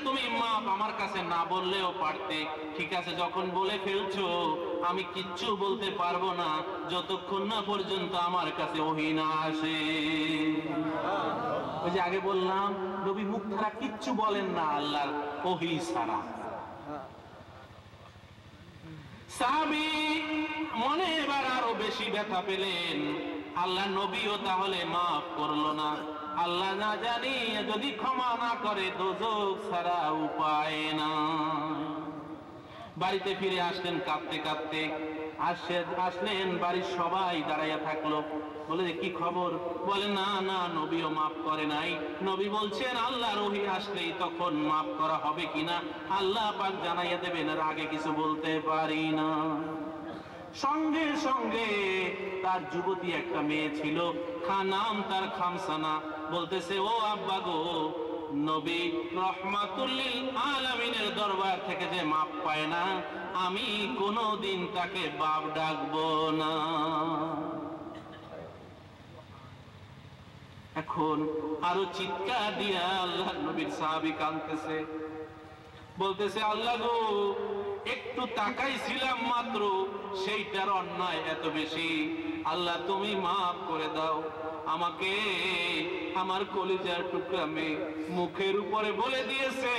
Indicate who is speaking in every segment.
Speaker 1: তুমি মাপ আমার কাছে না বললেও পারতে। ঠিক আছে, যখন বলে ফেলছো আমি কিচ্ছু বলতে পারবো না যতক্ষণ না পর্যন্ত আমার কাছে ওহী না আসে। ওই যে আগে বললাম, নবী মুখ ছাড়া কিচ্ছু বলেন না আল্লাহর ওহী ছাড়া। সাহাবী মনে এবার আরো বেশি ব্যথা পেলেন, আল্লাহ নবীও তাহলে মাফ করলো না। আল্লাহ না জানি যদি ক্ষমা না করে দোজখ ছাড়া উপায় না। বাড়িতে ফিরে আসলেন কাঁদতে কাঁদতে। আসলেন, বাড়ির সবাই দাঁড়াইয়া থাকলো। বলে কি খবর? বলে না না, নবীও মাফ করে নাই। নবী বলছেন আল্লাহর ওহী আসলেই তখন মাফ করা হবে কিনা আল্লাহ পাক জানাইয়া দেবেন, আর আগে কিছু বলতে পারি না। সঙ্গে সঙ্গে তার যুবতী একটা মেয়ে ছিল, নাম তার খামসানা। বলতেছে, ও আব্বা গো, নবী রহমাতুল লিল আলামিনের দরবার থেকে যে মাপ পায় না, আমি কোনোদিন তাকে বাপ ডাকবো না। এখন আরো চিৎকার দিয়া আল্লাহ নবীর সাহাবী কাঁদতেছে, বলতেছে, আল্লাহ গো, একটু তাকাইছিলাম মাত্র, সেইটার অন্যায় এত বেশি। আল্লাহ তুমি মাফ করে দাও আমাকে। আমার কলিজার টুকরা মেয়ে মুখের উপরে বলে দিয়েছে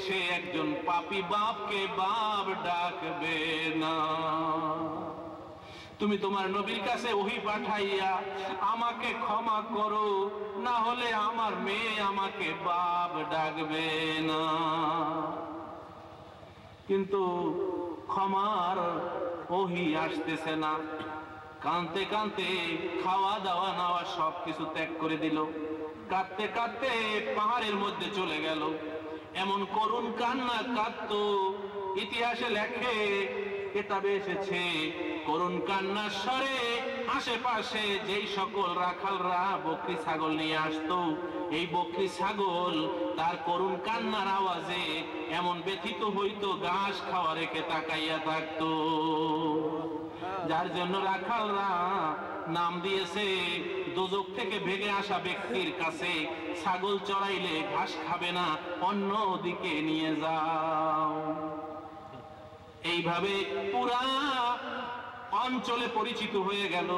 Speaker 1: সে একজন পাপী বাপকে বাপ ডাকবে না। তুমি তোমার নবীর কাছে ওহী পাঠাইয়া আমাকে ক্ষমা করো, না হলে আমার মেয়ে আমাকে বাপ ডাকবে না। কিন্তু ক্ষমার ওহী আসতেছে না। কাঁদতে কাঁদতে খাওয়া দাওয়া নেওয়া সবকিছু ত্যাগ করে দিল। কাঁদতে কাঁদতে পাহাড়ের মধ্যে চলে গেল। এমন করুণ কান্না কাঁদতো, ইতিহাসে লেখে, কিতাবে এসেছে, করুণ কান্নার স্বরে আশেপাশে যেই সকল রাখালরা বকরি ছাগল নিয়ে আসতো, এই বকরি ছাগল তার করুণ কান্নার আওয়াজে এমন ব্যথিত হইতো, ঘাস খাওয়া রেখে তাকাইয়া থাকতো। যার জন্য রাখালরা নাম দিয়েছে, দোজখ থেকে ভেগে আসা ব্যক্তির কাছে ছাগল চড়াইলে ঘাস খাবে না, অন্য দিকে নিয়ে যাও। এইভাবে পুরা অঞ্চলে পরিচিত হয়ে গেল,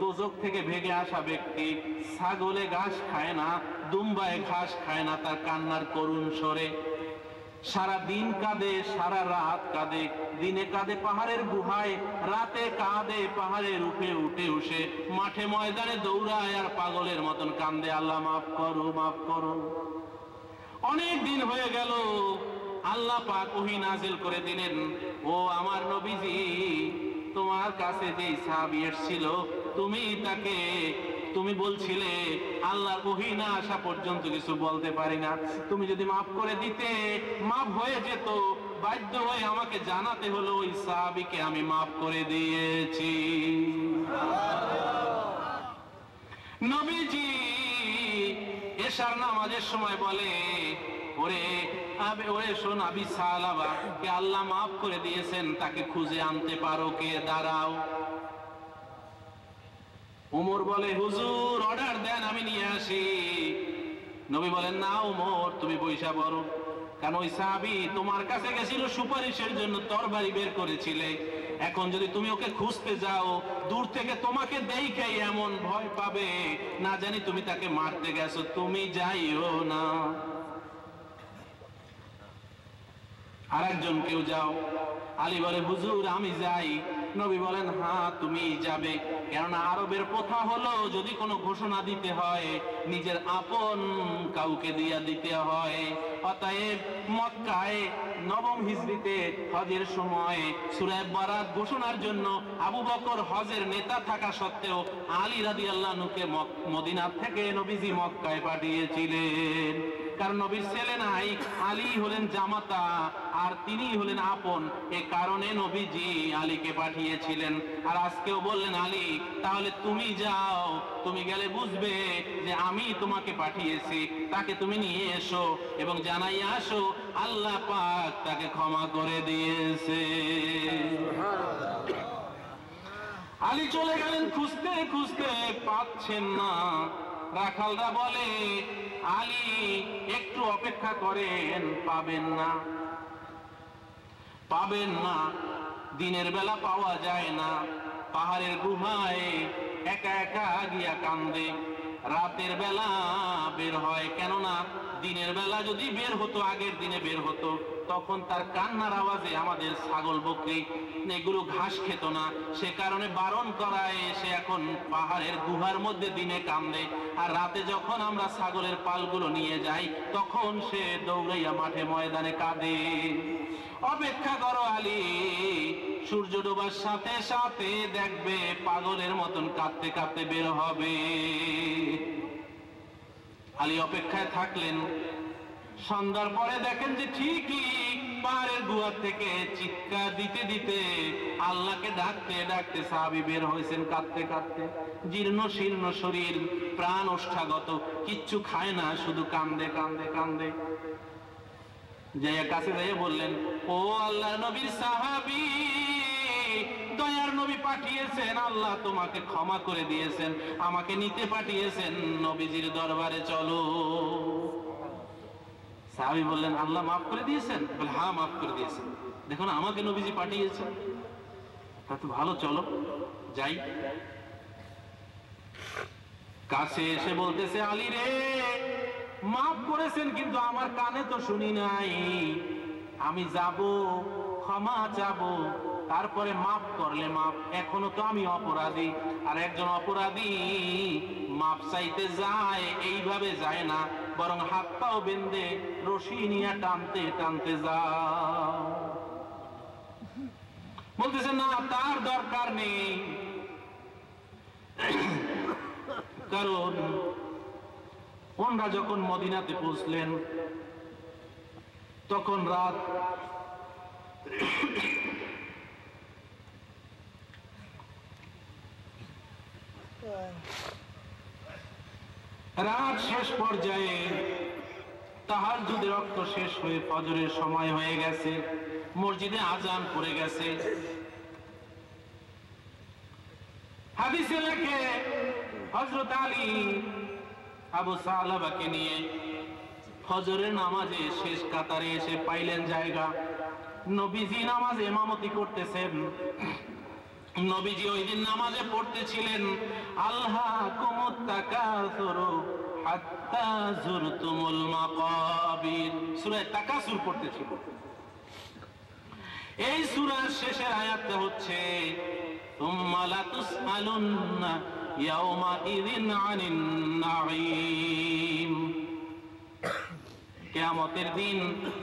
Speaker 1: দোজখ থেকে ভেগে আসা ব্যক্তি ছাগলে ঘাস খায় না, দুম্বায় ঘাস খায় না, তার কান্নার করুণ স্বরে। সারা দিন কাঁদে, সারা রাত কাঁদে। দিনে কাঁদে পাহাড়ের গুহায়, রাতে কাঁদে পাহাড়ের উঠে উঠে উঠে, মাঠে ময়দানে দৌড়ায় আর পাগলের মতন কান্দে, আল্লাহ মাফ করো, মাফ করো। অনেক দিন হয়ে গেল, আল্লাহ পাক ওহী নাযিল করে দিলেন, ও আমার নবীজি, তোমার কাছে যে সাহাবী এসেছিল, তুমি বলছিলে আল্লাহর ওহী না আসা পর্যন্ত কিছু বলতে পারি না। তুমি যদি মাফ করে দিতে, মাফ হয়ে যেত। বাধ্য হয়ে আমাকে জানাতে হলো ওই সাহাবীকে আমি মাফ করে দিয়েছি। নবীজি এশার নামাজের সময় বলে, ওরে শোন আবি সালাবা, কে আল্লাহ মাফ করে দিয়েছেন তাকে খুঁজে আনতে পারো, কে দাঁড়াও। উমর বলে, হুজুর অর্ডার দেন, আমি নিয়ে আসি। নবী বলেন, না উমর, তুমি বইসা বলো, কারণ ওই সাহাবী তোমার কাছে গেছিল সুপারিশের জন্য, তরবারি বের করেছিলে। এখন যদি তুমি ওকে খুঁজতে যাও, দূর থেকে তোমাকে দেখেই এমন ভয় পাবে, না জানি তুমি তাকে মারতে গেছো, তুমি যাইও না। আরেকজন কেউ যাও। আলী বলে, হুজুর আমি যাই। নবী বলেন, হ্যাঁ তুমি যাবে, কেননা আরবের প্রথা হলো যদি কোনো ঘোষণা দিতে হয় নিজের আপন কাউকে দিয়া দিতে হয়। অতএব মক্কায় নবম হিজরিতে হজের সময় সূরা বারাত ঘোষণার জন্য আবু বকর হজের নেতা থাকা সত্ত্বেও আলী রাদিয়াল্লাহু আনহুকে মদিনা থেকে নবীজি মক্কায় পাঠিয়েছিলেন। কারণ নবীর ছেলে নাই, আলী হলেন জামাতা আর তিনি হলেন আপন, এ কারণে নবীজি আলীকে পাঠিয়েছিলেন। আর আজকেও বললেন, আলী তাহলে তুমি যাও, তুমি গেলে বুঝবে যে আমি তোমাকে পাঠিয়েছি, তাকে তুমি নিয়ে এসো এবং জানাই আসো আল্লাহ পাক তাকে ক্ষমা করে দিয়েছে। আলী চলে গেলেন, খুঁজতে খুঁজতে পাচ্ছেন না। রাখালরা বলে, আলী একটু অপেক্ষা করেন, পাবেন না, পাবেন না। দিনের বেলা পাওয়া যায় না, পাহাড়ের গুহায় একা একা গিয়া কান্দে। রাতের বেলা বের হয়, কেননা দিনের বেলা যদি বের হতো, আগের দিনে বের হতো, তখন তার কান্নার আওয়াজে আমাদের ছাগল বকরি এগুলো ঘাস খেত না। সে কারণে বারণ করায় সে এখন পাহাড়ের গুহার মধ্যে দিনে কান্দে। আর রাতে যখন আমরা ছাগলের পালগুলো নিয়ে যাই, তখন সে দৌড়াইয়া মাঠে ময়দানে কাঁদে। অপেক্ষা করো আলী, সূর্য ডোবার সাথে সাথে দেখবে পাগলের মতন কাঁদতে কাঁদতে বের হবে। আলী অপেক্ষায় থাকলেন। সন্ধ্যার পরে দেখেন যে ঠিকই পাহাড়ের গুহা থেকে চিৎকার দিতে দিতে, আল্লাহকে ডাকতে ডাকতে সাহাবী বের হয়েছেন কাঁদতে কাঁদতে। জীর্ণ শীর্ণ শরীর, প্রাণ ওষ্ঠাগত, কিচ্ছু খায় না, শুধু কান্দে কান্দে কান্দে। যাইয়া কাছে যাইয়া বললেন, ও আল্লাহর নবীর সাহাবী, দয়ার নবী পাঠিয়েছেন, আল্লাহ তোমাকে ক্ষমা করে দিয়েছেন, আমাকে নিতে পাঠিয়েছেন, নবীজির দরবারে চলো। সাহাবী বললেন, আল্লাহ মাফ করে দিয়েছেন? বলে, হ্যাঁ মাফ করে দিয়েছেন। দেখুন আমাকে নবীজি পাঠিয়েছেন, তা তো ভালো, চলো যাই। কাছে এসে বলতেছে, আলী রে, মাফ করেছেন কিন্তু আমার কানে তো শুনি নাই। আমি যাব, ক্ষমা চাবো, তারপরে মাফ করলে মাফ। এখনো তো আমি অপরাধী, আর একজন অপরাধী মাফ চাইতে যায় এইভাবে যায় না, বরং হাত পাও বেঁধে রশি নিয়ে টানতে টানতে যাও। বলতেছে, না, তার দরকার নেই, কারণ ওনারা যখন মদিনাতে পৌঁছলেন তখন রাত শেষ পর্যায়ে, তাহাজ্জুদের রক্ত শেষ হয়ে ফজরের সময় হয়ে গেছে, মসজিদে আজান পড়ে গেছে। হাদিসে লেখে হযরত আলী আবু সালাবাকে নিয়ে ফজরের নামাজে শেষ কাতারে এসে পাইলেন জায়গা। নবীজি নামাজে ইমামতি করতেছেন। নবীজি ওই দিন নামাজে পড়তেছিলেন, আলহাকুমুত তাকাসুরু হাত্তা যুরতুমুল মাকাবির, সূরা তাকাসুর পড়তেছিল। এই সূরার শেষের আয়াতটা হচ্ছে, সুম্মা লাতুসআলুন্না ইয়াওমা ইযিন আনিন নাঈম। কিয়ামতের দিন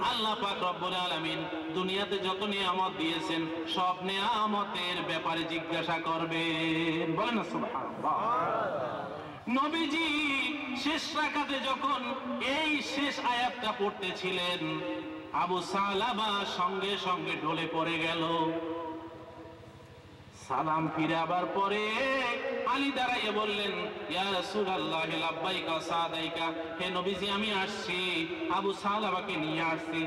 Speaker 1: আল্লাহ পাক রব্বুল আলামিন দুনিয়াতে যত নিয়ামত দিয়েছেন সব নিয়ামতের ব্যাপারে জিজ্ঞাসা করবেন। বলেন না সুবহানাল্লাহ। নবীজি শেষ রাকাতে যখন এই শেষ আয়াতটা পড়তেছিলেন, আবু সালাবা সঙ্গে সঙ্গে ঢলে পড়ে গেল। সালাম ফিরে আবার পরে আলী দাঁড়াইয়া বললেন, ইয়া রাসূলুল্লাহ লাব্বাইকা সাদাইকা, হে নবীজি আমি আসছি, আবু সালাবাকে নিয়ে আসছি।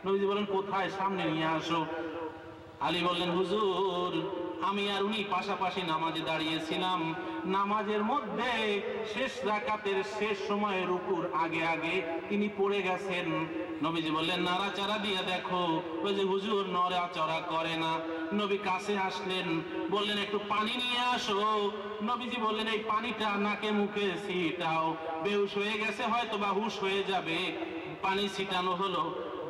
Speaker 1: নবীজি বলেন, কোথায়? সামনে নিয়ে আসো। আলী বললেন, হুজুর, আমি আর উনি পাশাপাশি নামাজে দাঁড়িয়েছিলাম, নামাজের মধ্যে শেষ রাকাতের শেষ সময়ে রুকুর আগে আগে তিনি পড়ে গেছেন। নবীজি বললেন, নাড়াচাড়া দিয়ে দেখো। ওই যে হুজুর নড়াচড়া করে না। নবী কাছে আসলেন, বললেন, একটু পানি নিয়ে আসো। নবীজি বললেন, এই পানিটা নাকে মুখে ছিটাও, বেহুশ হয়ে গেছে হয়তো বা হুশ হয়ে যাবে। পানি ছিটানো হলো,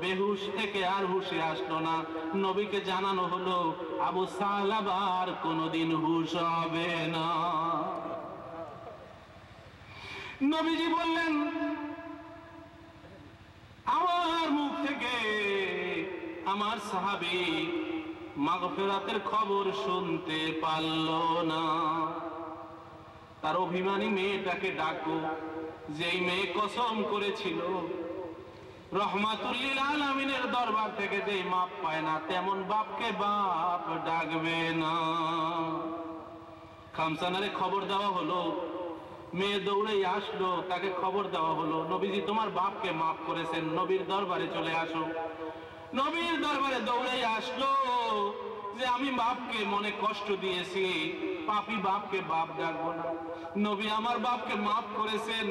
Speaker 1: বেহুশ থেকে আর হুশে আসলো না। নবীকে জানানো হলো, আবু সালাবার কোনদিন হুশ হবে না। নবীজি বললেন, আমার মুখ থেকে আমার সাহাবী মাগফিরাতের খবর শুনতে পারল না। তার অভিমানী মেয়েটাকে ডাকো, যেই মেয়ে কসম করেছিল রহমাতুল লিল আলামিনের দরবার থেকে যে মাপ পায় না, তেমন বাপকে বাপ ডাকবে না। খামসানারে খবর দেওয়া হলো, মেয়ে দৌড়ে আসলো, তাকে খবর দেওয়া হলো, নবীজি তোমার বাপকে মাফ করেছেন, নবীর দরবারে চলে আসো। নবীর দরবারে দৌড়ে আসলো যে আমি বাপকে মনে কষ্ট দিয়েছি, পাপী বাপকে বাপ ডাকবো না। নবী আমার বাপকে মাফ করেছেন,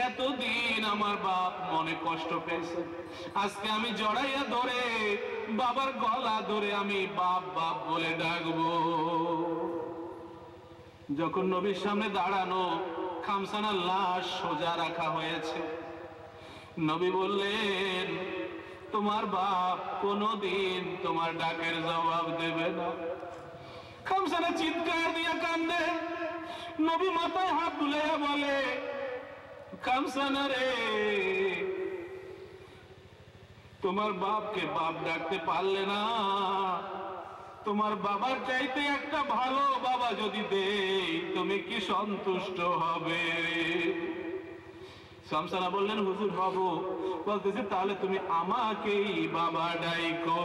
Speaker 1: এতদিন আমার বাপ মনে কষ্ট পেয়েছে, আজকে আমি জড়াইয়া ধরে বাবার গলা ধরে আমি বাপ বাপ বলে ডাকবো। যখন নবীর সামনে দাঁড়ানো, খামসানার লাশ সোজা রাখা হয়েছে, নবী বললেন, তোমার বাপ কোনদিন তোমার ডাকের জবাব দেবে না। খামসানা চিৎকার দিয়া কান্দে, নবী মাথায় হাত বুলাইয়া বলে, খামসানা রে, তোমার বাপকে বাপ ডাকতে পারলে না, তোমার বাবার চাইতে একটা ভালো বাবা যদি দেই তুমি কি সন্তুষ্ট হবে? খামসানা বললেন, হুজুর হব। বলতেছে, তাহলে তুমি আমাকেই বাবা ডাইকো।